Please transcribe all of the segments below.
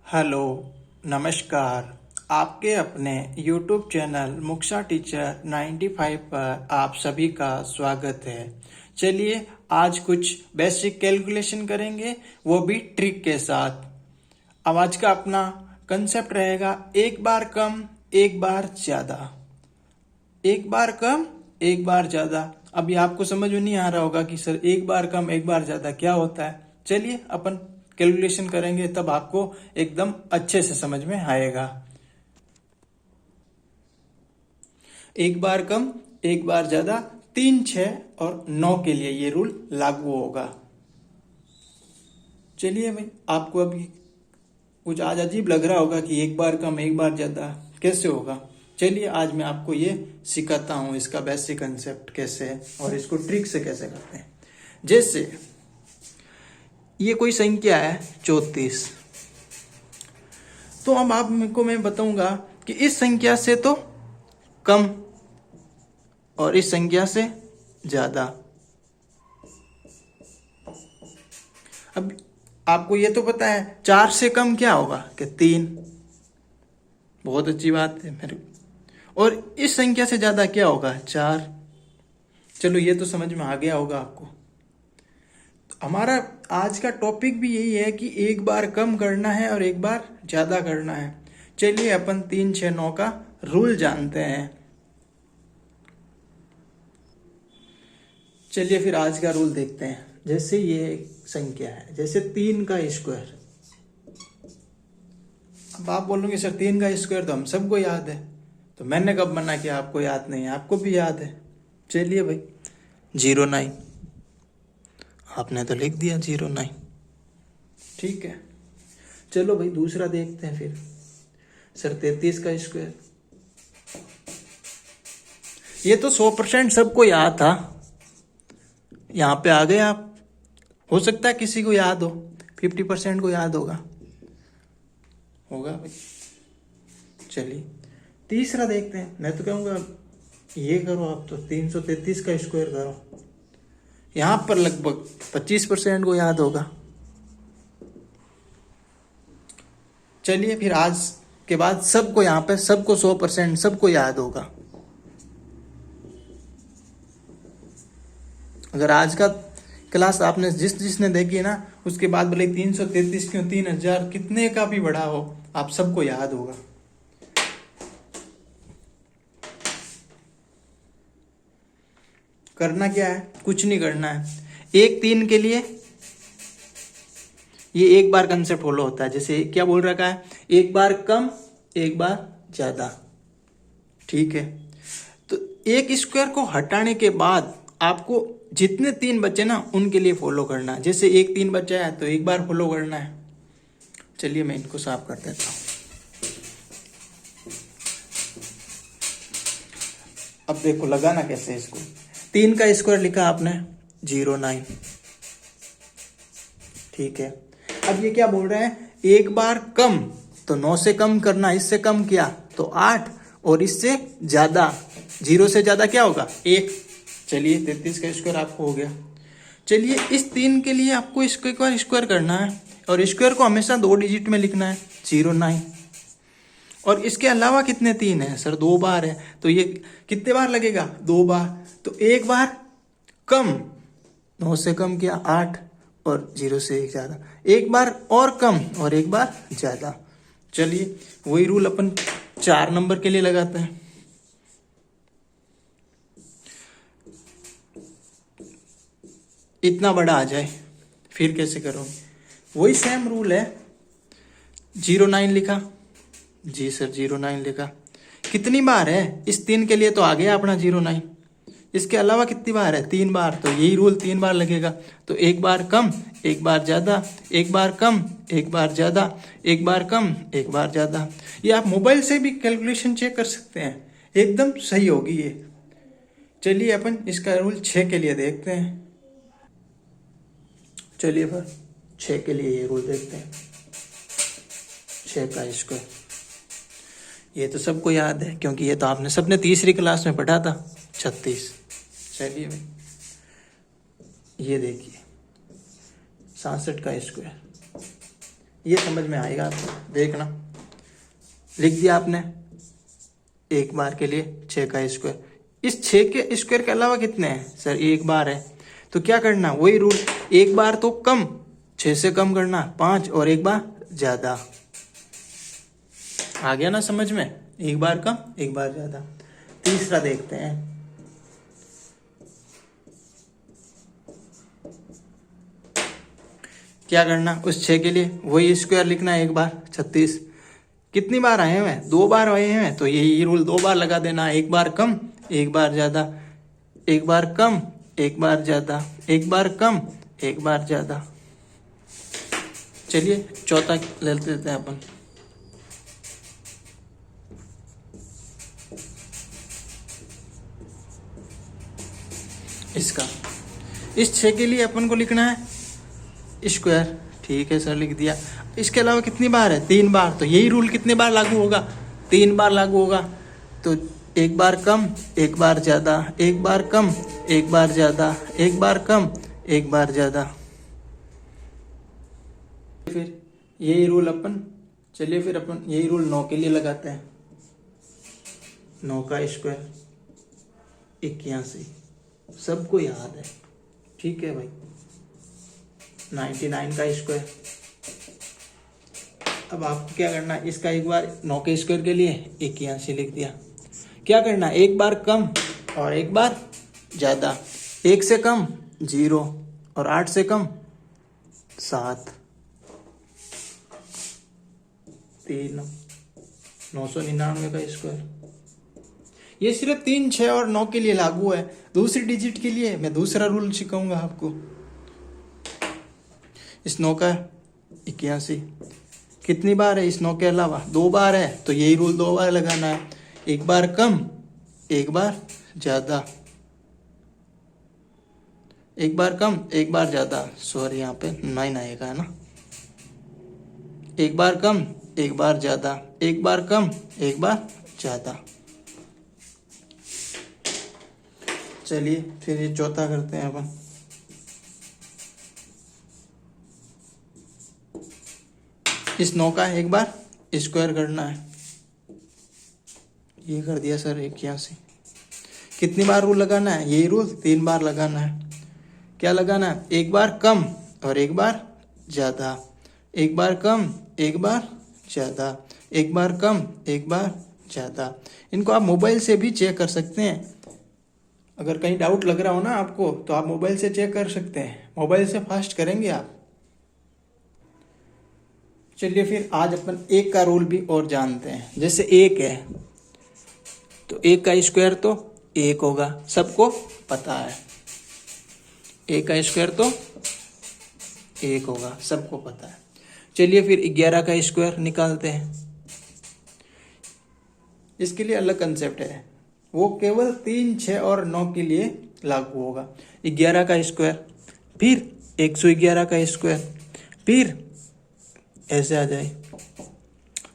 Hello, नमस्कार। आपके अपने YouTube चैनल मुक्शा टीचर 95 पर आप सभी का स्वागत है। चलिए आज कुछ बेसिक कैलकुलेशन करेंगे, वो भी ट्रिक के साथ। अब आज का अपना कंसेप्ट रहेगा एक बार कम एक बार ज़्यादा। एक बार कम एक बार ज़्यादा। अभी आपको समझ में नहीं आ रहा होगा कि सर एक बार कम एक बार ज़्यादा क्या होता है। चलिए अपन कैलकुलेशन करेंगे, तब आपको एकदम अच्छे से समझ में आएगा। एक बार कम एक बार ज़्यादा 3, 6 और 9 के लिए ये रूल लागू होगा। चलिए भाई, आपको अभी कुछ आज अजीब लग रहा होगा कि एक बार कम एक बार ज़्यादा कैसे होगा। चलिए आज मैं आपको ये सिखाता हूँ, इसका बेसिक कंसेप्ट कैसे है और इसको ट्रिक से कैसे करते हैं। जैसे ये कोई संख्या है 34, तो अब आपको मैं बताऊंगा कि इस संख्या से तो कम और इस संख्या से ज्यादा। अब आपको ये तो पता है 4 से कम क्या होगा कि 3। बहुत अच्छी बात है मेरे। और इस संख्या से ज्यादा क्या होगा 4। चलो ये तो समझ में आ गया होगा आपको। तो हमारा आज का टॉपिक भी यही है कि एक बार कम करना है और एक बार ज्यादा करना है। चलिए अपन 3, 6, 9 का रूल जानते हैं। चलिए फिर आज का रूल देखते हैं। जैसे ये संख्या है, जैसे 3 का स्क्वायर। अब आप बोलोगे सर 3 का स्क्वायर तो हम सबको याद है, तो मैंने कब मना किया आपको याद नहीं है? आपको भी याद है। चलिए भाई 09, आपने तो लिख दिया 09, ठीक है। चलो भाई दूसरा देखते हैं फिर। सर 33 का स्क्वायर, ये तो 100% सबको याद था। यहाँ पे आ गए आप। हो सकता है किसी को याद हो, 50% को याद होगा भाई। चलिए तीसरा देखते हैं। मैं तो कहूँगा ये करो आप, तो 333 का स्क्वायर करो। यहाँ पर लगभग 25% को याद होगा। चलिए फिर आज के बाद सबको यहाँ पे सबको 100% सबको याद होगा। अगर आज का क्लास आपने जिसने देखी ना, उसके बाद भले 333 क्यों 3000 कितने का भी बड़ा हो, आप सबको याद होगा। करना क्या है? कुछ नहीं करना है। 1, 3 के लिए ये एक बार कंसेप्ट फॉलो होता है। जैसे क्या बोल रखा है, एक बार कम एक बार ज्यादा, ठीक है। तो एक स्क्वायर को हटाने के बाद आपको जितने 3 बचे ना उनके लिए फॉलो करना है। जैसे 1, 3 बचा है तो एक बार फॉलो करना है। चलिए मैं इनको साफ कर देता हूं। अब देखो लगाना कैसे है इसको। 3 का स्क्वायर लिखा आपने 09, ठीक है। अब ये क्या बोल रहे हैं, एक बार कम, तो 9 से कम करना, इससे कम किया तो 8 और इससे ज्यादा 0 से ज्यादा क्या होगा 1। चलिए 33 का स्क्वायर आपको हो गया। चलिए इस 3 के लिए आपको इसको एक बार स्क्वायर करना है और स्क्वायर को हमेशा 2 डिजिट में लिखना है 09। और इसके अलावा कितने 3 है सर? 2 बार है, तो ये कितने बार लगेगा 2 बार। तो एक बार कम, 9 से कम किया 8 और 0 से 1 ज्यादा, एक बार और कम और एक बार ज्यादा। चलिए वही रूल अपन 4 नंबर के लिए लगाते हैं। इतना बड़ा आ जाए, फिर कैसे करोगे? वही सेम रूल है। 09 लिखा जी सर, 09 लिखा। कितनी बार है? इस 3 के लिए तो आ गया अपना 09। इसके अलावा कितनी बार है? 3 बार। तो यही रूल 3 बार लगेगा। तो एक बार कम एक बार ज्यादा, एक बार कम एक बार ज्यादा, एक बार कम एक बार ज्यादा। ये आप मोबाइल से भी कैलकुलेशन चेक कर सकते हैं, एकदम सही होगी ये। चलिए अपन इसका रूल 6 के लिए देखते हैं। चलिए फिर 6 के लिए ये रूल देखते हैं। 6 का स्क्वायर, ये तो सबको याद है क्योंकि ये तो आपने सबने तीसरी क्लास में पढ़ा था 36। चलिए भाई ये देखिए 67 का स्क्वायर, ये समझ में आएगा आपको। देखना, लिख दिया आपने एक बार के लिए 6 का स्क्वायर। इस 6 के स्क्वायर के अलावा कितने हैं सर? एक बार है। तो क्या करना, वही रूल, एक बार तो कम, 6 से कम करना 5, और एक बार ज्यादा। आ गया ना समझ में? एक बार कम एक बार ज्यादा। तीसरा देखते हैं। क्या करना, उस 6 के लिए वही स्क्वायर लिखना है एक बार, 36। कितनी बार आए हुए हैं? 2 बार आए हैं, तो यही रूल 2 बार लगा देना, एक बार कम एक बार ज्यादा, एक बार कम एक बार ज्यादा, एक बार कम एक बार ज्यादा। चलिए चौथा ले लेते हैं अपन। इसका, इस 6 के लिए अपन को लिखना है स्क्वायर। ठीक है सर, लिख दिया। इसके अलावा कितनी बार है? 3 बार। तो यही रूल कितने बार लागू होगा? 3 बार लागू होगा। तो एक बार कम एक बार ज्यादा, एक बार कम एक बार ज्यादा, एक बार कम एक बार ज्यादा। फिर यही रूल अपन, चलिए फिर अपन यही रूल 9 के लिए लगाते हैं। 9 का स्क्वायर 81, सबको याद है। ठीक है भाई। 99 का स्क्वायर। अब आपको क्या करना है, इसका एक बार 9 के स्क्वायर के लिए 81 लिख दिया। क्या करना, एक बार कम और एक बार ज्यादा। 1 से कम 0 और 8 से कम 7, 3, 999 का स्क्वायर। ये सिर्फ 3, 6 और 9 के लिए लागू है। दूसरी डिजिट के लिए मैं दूसरा रूल सिखाऊंगा आपको। इस 9 का 81 कितनी बार है? इस 9 के अलावा 2 बार है, तो यही रूल 2 बार लगाना है, एक बार कम एक बार ज्यादा, एक बार कम एक बार ज्यादा। सॉरी, यहाँ पे 9 आएगा है ना। एक बार कम एक बार ज्यादा, एक बार कम एक बार ज्यादा। चलिए फिर ये चौथा करते हैं अपन। इस 9 का एक बार स्क्वायर करना है। ये कर दिया सर 81। कितनी बार रूल लगाना है? यही रूल 3 बार लगाना है। क्या लगाना है? एक बार कम और एक बार ज्यादा, एक बार कम एक बार ज्यादा, एक बार कम एक बार ज्यादा। इनको आप मोबाइल से भी चेक कर सकते हैं। अगर कहीं डाउट लग रहा हो ना आपको, तो आप मोबाइल से चेक कर सकते हैं। मोबाइल से फास्ट करेंगे आप। चलिए फिर आज अपन 1 का रूल भी और जानते हैं। जैसे 1 है, तो 1 का स्क्वायर तो 1 होगा, सबको पता है। 1 का स्क्वायर तो 1 होगा, सबको पता है। चलिए फिर 11 का स्क्वायर निकालते हैं। इसके लिए अलग कंसेप्ट है, वो केवल 3, 6 और 9 के लिए लागू होगा। 11 का स्क्वायर, फिर 111 का स्क्वायर, फिर ऐसे आ जाए।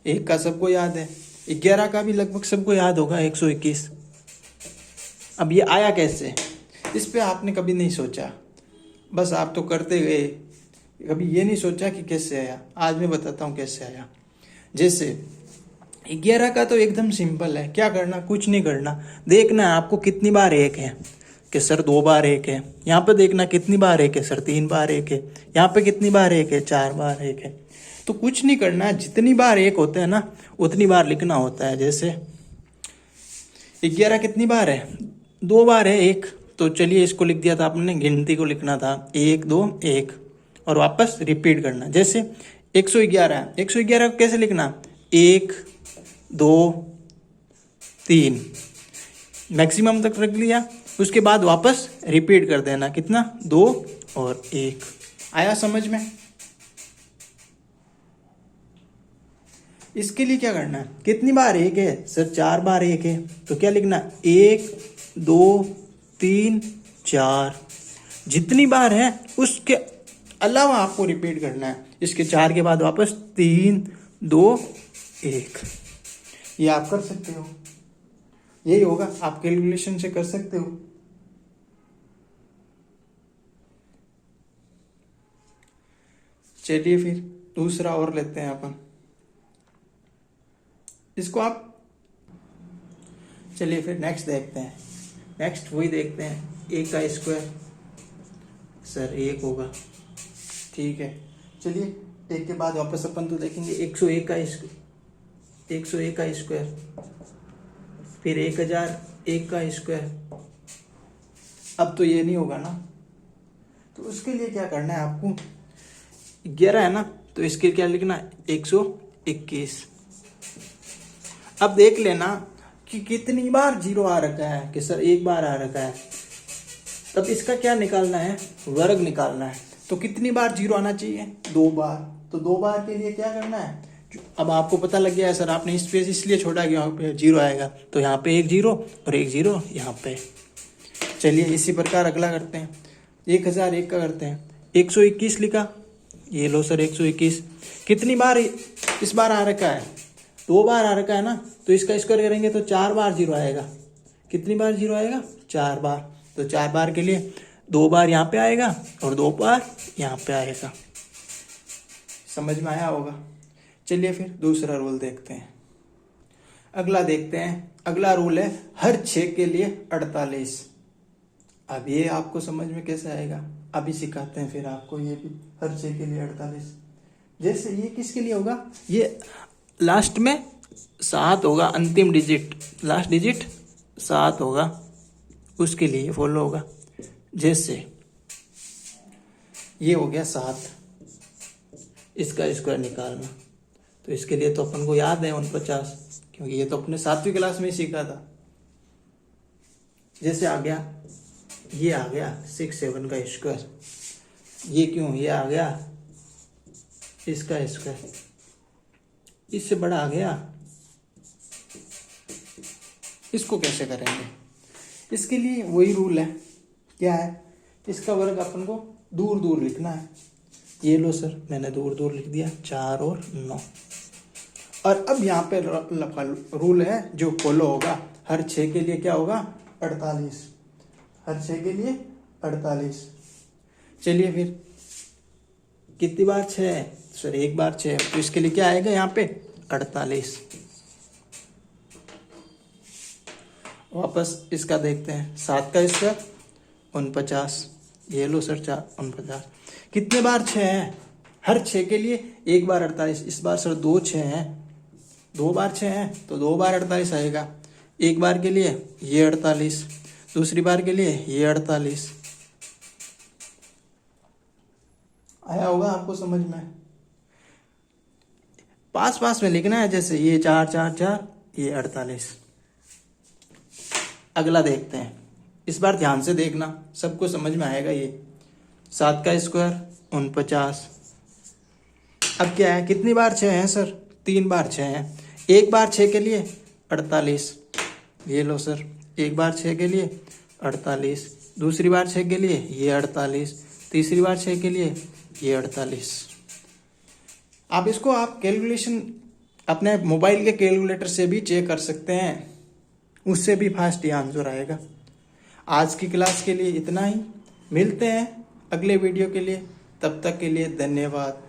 1 का सबको याद है, 11 का भी लगभग सबको याद होगा, 121। अब ये आया कैसे? इस पे आपने कभी नहीं सोचा, बस आप तो करते गए, कभी ये नहीं सोचा कि कैसे आया। आज मैं बताता हूँ कैसे आया। जैसे 11 का तो एकदम सिंपल है। क्या करना, कुछ नहीं करना, देखना है आपको कितनी बार 1 है। कि सर 2 बार 1 है। यहाँ पे देखना कितनी बार 1 है, सर 3 बार 1 है। यहाँ पे कितनी बार 1 है, 4 बार 1 है। तो कुछ नहीं करना है, जितनी बार 1 होता है ना उतनी बार लिखना होता है। जैसे 11 कितनी बार है? 2 बार है 1। तो चलिए इसको लिख दिया था आपने, गिनती को लिखना था 1 2 1 और वापस रिपीट करना। जैसे 111 है, 111 को कैसे लिखना? 1 2 3 मैक्सिमम तक रख लिया, उसके बाद वापस रिपीट कर देना। कितना? 2 और 1। आया समझ में? इसके लिए क्या करना है, कितनी बार 1 है? सर 4 बार 1 है। तो क्या लिखना? 1 2 3 4। जितनी बार है उसके अलावा आपको रिपीट करना है। इसके 4 के बाद वापस 3 2 1। ये आप कर सकते हो, यही होगा, आप कैलकुलेशन से कर सकते हो। चलिए फिर दूसरा और लेते हैं अपन, इसको आप चलिए फिर नेक्स्ट देखते हैं। नेक्स्ट वही देखते हैं, ए का स्क्वायर सर 1 होगा, ठीक है। चलिए एक के बाद वापस अपन तो देखेंगे 101 का 101 का स्क्वायर, फिर 1001 का स्क्वायर। अब तो ये नहीं होगा ना, तो उसके लिए क्या करना है आपको, 11 है ना, तो इसके क्या लिखना है 121। अब देख लेना कि कितनी बार 0 आ रखा है, कि सर 1 बार आ रखा है। तब इसका क्या निकालना है, वर्ग निकालना है। तो कितनी बार 0 आना चाहिए, 2 बार। तो 2 बार के लिए क्या करना है, अब आपको पता लग गया है सर आपने स्पेस इसलिए छोड़ा कि यहाँ पे 0 आएगा, तो यहाँ पे 1 0 और 1 0 यहाँ पे। चलिए इसी प्रकार अगला करते हैं, 1001 का करते हैं, 121 लिखा, ये लो सर 121। कितनी बार इस बार आ रखा है, 2 बार आ रखा है ना, तो इसका स्क्वायर करेंगे तो 4 बार 0 आएगा। कितनी बार 0 आएगा, 4 बार। तो 4 बार के लिए 2 बार यहाँ पे आएगा और 2 बार यहाँ पे आएगा। समझ में आया होगा। चलिए फिर दूसरा रूल देखते हैं। अगला देखते हैं, अगला रूल है हर 6 के लिए 48। अब ये आपको समझ में कैसे आएगा, अभी सिखाते हैं फिर आपको ये भी, हर 6 के लिए 48। जैसे ये किसके लिए होगा, ये लास्ट में 7 होगा, अंतिम डिजिट, लास्ट डिजिट 7 होगा, उसके लिए फॉलो होगा। जैसे ये हो गया 7, इसका स्क्वायर निकालना, तो इसके लिए तो अपन को याद है 49, क्योंकि ये तो अपने 7वीं क्लास में ही सीखा था। जैसे आ गया, ये आ गया 6 7 का स्क्वायर, ये क्यों, ये आ गया इसका स्क्वायर, इससे बड़ा आ गया, इसको कैसे करेंगे, इसके लिए वही रूल है, क्या है, इसका वर्ग अपन को दूर दूर लिखना है। ये लो सर मैंने दूर दूर लिख दिया, 4 और 9। और अब यहाँ पे रूल है जो फॉलो होगा, हर 6 के लिए क्या होगा, 48, हर 6 के लिए 48। चलिए फिर कितनी बार 6 है सर, 1 बार 6, तो इसके लिए क्या आएगा यहाँ पे 48। वापस इसका देखते हैं, 7 का स्क्वायर 49, ये लो सर 49। कितने बार 6 है, हर 6 के लिए 1 बार 48। इस बार सर 2 6 हैं, 2 बार 6 हैं तो 2 बार 48 आएगा। 1 बार के लिए ये 48, दूसरी बार के लिए ये 48। आया होगा आपको समझ में। पास पास में लिखना है, जैसे ये 4 4 4, ये 48। अगला देखते हैं, इस बार ध्यान से देखना, सबको समझ में आएगा। ये 7 का स्क्वायर 49। अब क्या है, कितनी बार 6 है सर, 3 बार 6 है। 1 बार 6 के लिए 48, ये लो सर 1 बार 6 के लिए 48, दूसरी बार 6 के लिए ये 48, तीसरी बार 6 के लिए ये 48। आप इसको आप कैलकुलेशन अपने मोबाइल के कैलकुलेटर से भी चेक कर सकते हैं, उससे भी फास्ट ही आंसर आएगा। आज की क्लास के लिए इतना ही, मिलते हैं अगले वीडियो के लिए, तब तक के लिए धन्यवाद।